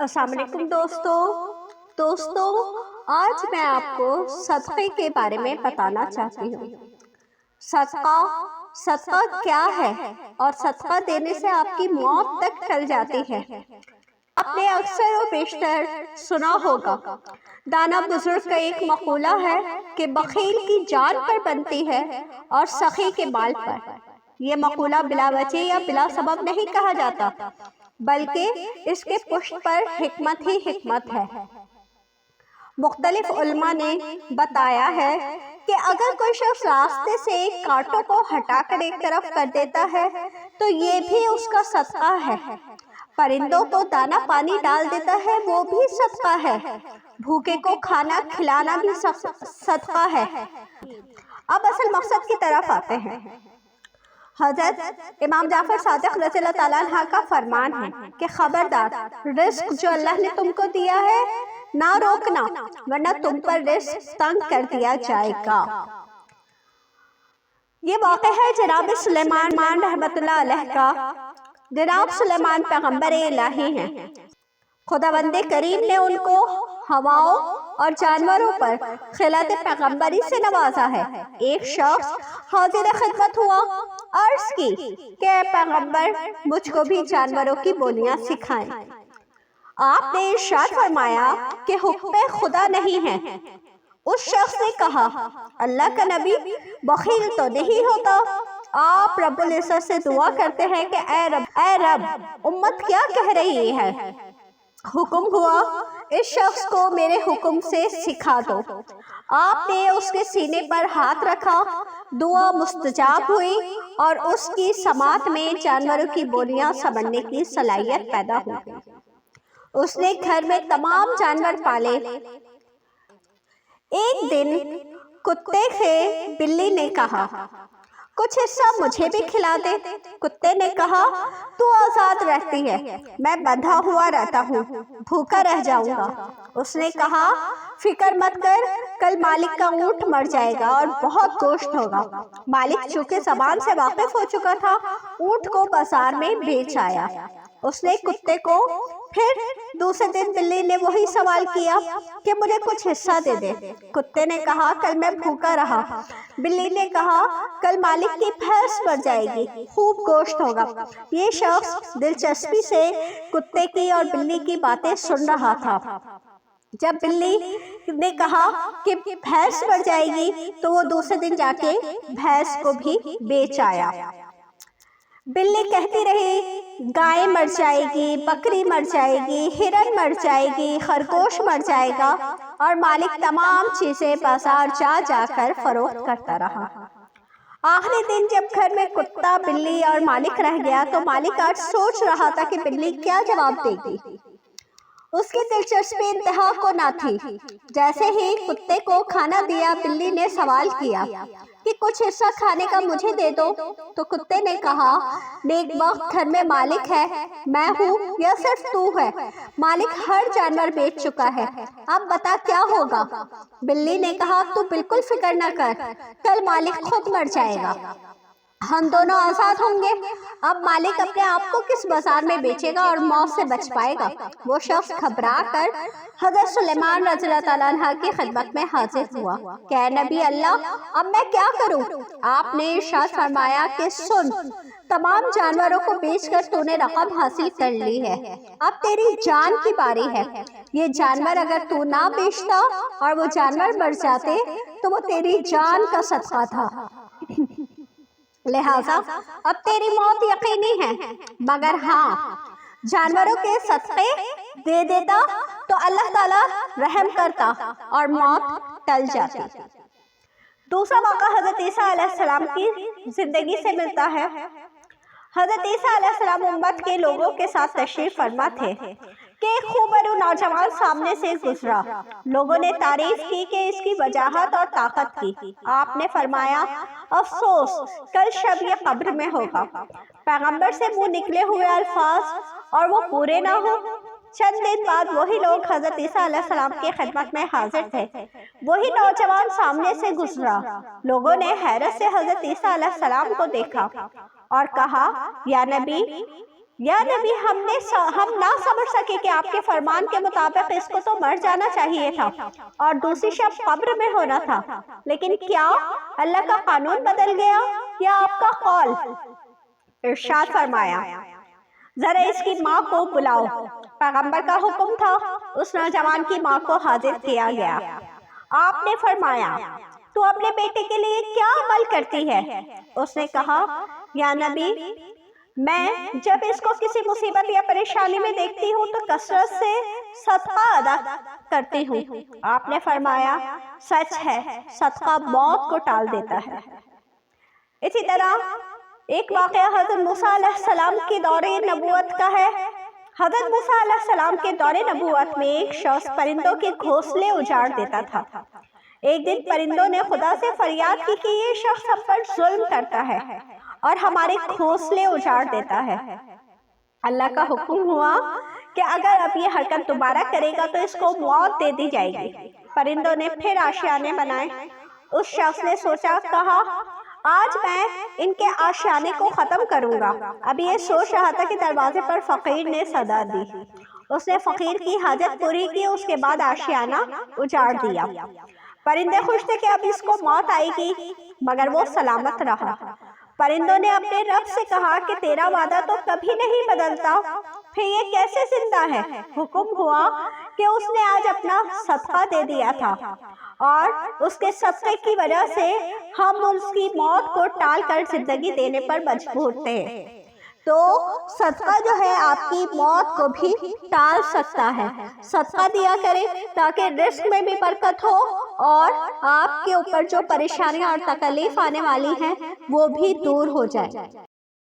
अस्सलाम वालेकुम दोस्तों आज मैं आपको सदक़े के बारे में बताना चाहती हूँ। सदका क्या है और सदका देने से आपकी मौत तक टल जाती है। आपने अक्सर व बेशतर सुना होगा, दाना बुजुर्ग का एक मक़ूला है कि बख़ील की जान पर बनती है और सखी के माल पर। यह मक़ूला बिला वजह या बिला सबब नहीं कहा जाता, बल्कि इसके पुष्ट पर हिकमत ही हिकमत है। मुख्तलिफ उलमा ने बताया है कि अगर कोई शख्स रास्ते से एक कांटों को हटाकर एक तरफ कर देता है तो ये भी उसका सदका है। परिंदों को दाना पानी डाल देता है, वो भी सदका है। भूखे को खाना खिलाना भी सदका है। अब असल मकसद की तरफ आते हैं। हज़रत इमाम जाफर सादिक रज़ियल्लाहु ताला अन्हा का फरमान है कि खबरदार, रिस्क जो अल्लाह ने तुमको दिया है ना रोकना, वरना तुम पर रिस्क तंग कर दिया जाएगा। ये वाक़या है जनाब सुलेमान रहमतुल्लाह अलैह का। जनाब सुलेमान पैगंबर इलाही हैं। खुदावंद करीम ने उनको हवाओं और जानवरों पर खिलात पैगंबरी से नवाजा है। एक शख्स हाजिर खिदमत हुआ, अर्ज की कि पैगंबर, मुझको भी जानवरों की बोलियां सिखाएं। आपने इरशाद फरमाया कि हुक्म खुदा नहीं है। उस शख्स ने कहा, अल्लाह का नबी बखील तो नहीं होता। आप रब्बुल इज्जत से दुआ करते हैं कि ऐ रब, उम्मत क्या कह रही है। हुक्म हुआ, इस शख्स को मेरे हुक्म से सिखा दो। आपने उसके सीने पर हाथ रखा, दुआ मुस्तजाब हुई और उसकी समात में जानवरों की बोलियां समझने की सलाहियत पैदा हो गई। उसने घर में तमाम जानवर पाले। एक दिन कुत्ते से बिल्ली ने कहा, कुछ हिस्सा मुझे भी खिला दे। कुत्ते ने कहा, तू आजाद रहती है, मैं बंधा हुआ रहता हूँ, भूखा रह जाऊंगा। उसने कहा, फिक्र मत कर, कल मालिक का ऊँट मर जाएगा और बहुत गोश्त होगा। मालिक चूंकि ज़बान से वाकिफ हो चुका था, ऊँट को बाजार में बेच आया। उसने कुत्ते को फिर दूसरे दिन बिल्ली ने वही सवाल किया कि मुझे कुछ हिस्सा दे दे। कुत्ते ने कहा, कल मैं भूखा रहा। बिल्ली ने कहा, कल मालिक की भैंस मर जाएगी, खूब गोश्त होगा। ये शख्स दिलचस्पी से कुत्ते की और बिल्ली की बातें सुन रहा था। जब बिल्ली ने कहा कि भैंस मर जाएगी तो वो दूसरे दिन जाके भैंस को भी बेच आया। बिल्ली कहती रही, गाय मर जाएगी, बकरी मर जाएगी, हिरन मर जाएगी, खरगोश मर जाएगा, और मालिक तमाम चीजें बाजार जा जाकर फरोख्त करता रहा। आखिरी दिन जब घर में कुत्ता, बिल्ली और मालिक रह गया तो मालिक आज सोच रहा था कि बिल्ली क्या जवाब देगी। उसकी दिलचस्पी इंतहा को ना थी। जैसे ही कुत्ते को खाना दिया, बिल्ली ने सवाल किया कि कुछ हिस्सा खाने का मुझे दे दो। तो कुत्ते ने कहा, नेक वक्त घर में मालिक है, मैं हूँ या सिर्फ तू है? मालिक हर जानवर बेच चुका है, अब बता क्या होगा। बिल्ली ने कहा, तू बिल्कुल फिक्र न कर, कल मालिक खुद मर जाएगा, हम दोनों आजाद होंगे। अब मालिक अपने आप को किस बाजार में बेचेगा और मौत से बच पाएगा। वो शख्स घबरा कर हज़रत सुलेमान रज़ियल्लाहु ताला अन्हा की खिदमत में हाजिर हुआ। क्या नबी अल्लाह, अब मैं क्या करूं? आपने इरशाद फरमाया कि सुन, तमाम जानवरों को बेचकर तूने रकम हासिल कर ली है, अब तेरी जान की बारी है। ये जानवर अगर तू ना बेचता और वो जानवर मर जाते तो वो तेरी जान का सदका था, लिहाजा अब तेरी मौत यकीनी है। मगर हाँ, जानवरों के सदक़े दे देता तो अल्लाह ताला रहम करता और मौत टल जाती। दूसरा मौका हज़रत ईसा अलैहिस्सलाम की जिंदगी से मिलता है। हज़रत ईसा अलैहिस्सलाम उम्मत के लोगों के साथ तशरीफ फरमा थे कि एक खूबरू नौजवान सामने से गुजरा। लोगों ने तारीफ की कि इसकी वजाहत और ताकत की। आपने फरमाया, अफसोस, कल शब ये कब्र में होगा। पैगंबर से मुंह निकले हुए अल्फाज और वो पूरे ना हो। चंद दिन बाद वही लोग हजरत ईसा अलैहिस्सलाम की खिदमत में हाजिर थे। वही नौजवान सामने से गुजरा। लोगों ने हैरत से हजरत ईसा अलैहिस्सलाम को देखा और कहा, या नबी, یا نبی ہم نہ سمجھ سکے کہ آپ کے فرمان کے مطابق اس کو تو مر جانا چاہیے تھا اور دوسری شب قبر میں ہونا تھا، لیکن کیا اللہ کا قانون بدل گیا یا آپ کا قول؟ ارشاد فرمایا ذرا اس کی ماں کو بلاؤ۔ پیغمبر کا حکم تھا، اس نوجوان کی ماں کو حاضر کیا گیا۔ آپ نے فرمایا تو اپنے بیٹے کے لیے کیا عمل کرتی ہے؟ اس نے کہا یا نبی میں جب اس کو کسی مصیبت یا پریشانی میں دیکھتی ہوں تو کثرت سے صدقہ ادا کرتی ہوں۔ آپ نے فرمایا سچ ہے، صدقہ موت کو ٹال دیتا ہے۔ اسی طرح ایک واقعہ حضرت موسیٰ علیہ السلام کی دور نبوت کا ہے۔ حضرت موسیٰ علیہ السلام کے دور نبوت میں ایک شخص پرندوں کے گھونسلے اجاڑ دیتا تھا۔ ایک دن پرندوں نے خدا سے فریاد کی کہ یہ شخص ہم پر ظلم کرتا ہے اور ہمارے گھونسلے اجاڑ دیتا ہے۔ اللہ کا حکم ہوا کہ اگر اب یہ حرکت دوبارہ کرے گا تو اس کو موت دے دی جائے گی۔ پرندوں نے پھر آشیانے بنائے۔ اس شخص نے سوچا، کہا آج میں ان کے آشیانے کو ختم کروں گا۔ اب یہ سوچ رہا تھا کہ دروازے پر فقیر نے صدا دی۔ اس نے فقیر کی حاجت پوری کی، اس کے بعد آشیانہ اجاڑ دیا۔ پرندے خوش تھے کہ اب اس کو موت آئے گی، مگر وہ سلامت رہا۔ پرندوں نے اپنے رب سے کہا کہ تیرا وعدہ تو کبھی نہیں بدلتا، پھر یہ کیسے زندہ ہے؟ حکم ہوا کہ اس نے آج اپنا صدقہ دے دیا تھا اور اس کے صدقے کی وجہ سے ہم اس کی موت کو ٹال کر زندگی دینے پر مجبور تھے۔ تو صدقہ جو ہے آپ کی موت کو بھی ٹال سکتا ہے۔ صدقہ دیا کریں تاکہ رزق میں بھی برکت ہو اور آپ کے اوپر جو پریشانیاں اور تکلیف آنے والی ہیں وہ بھی دور ہو جائے۔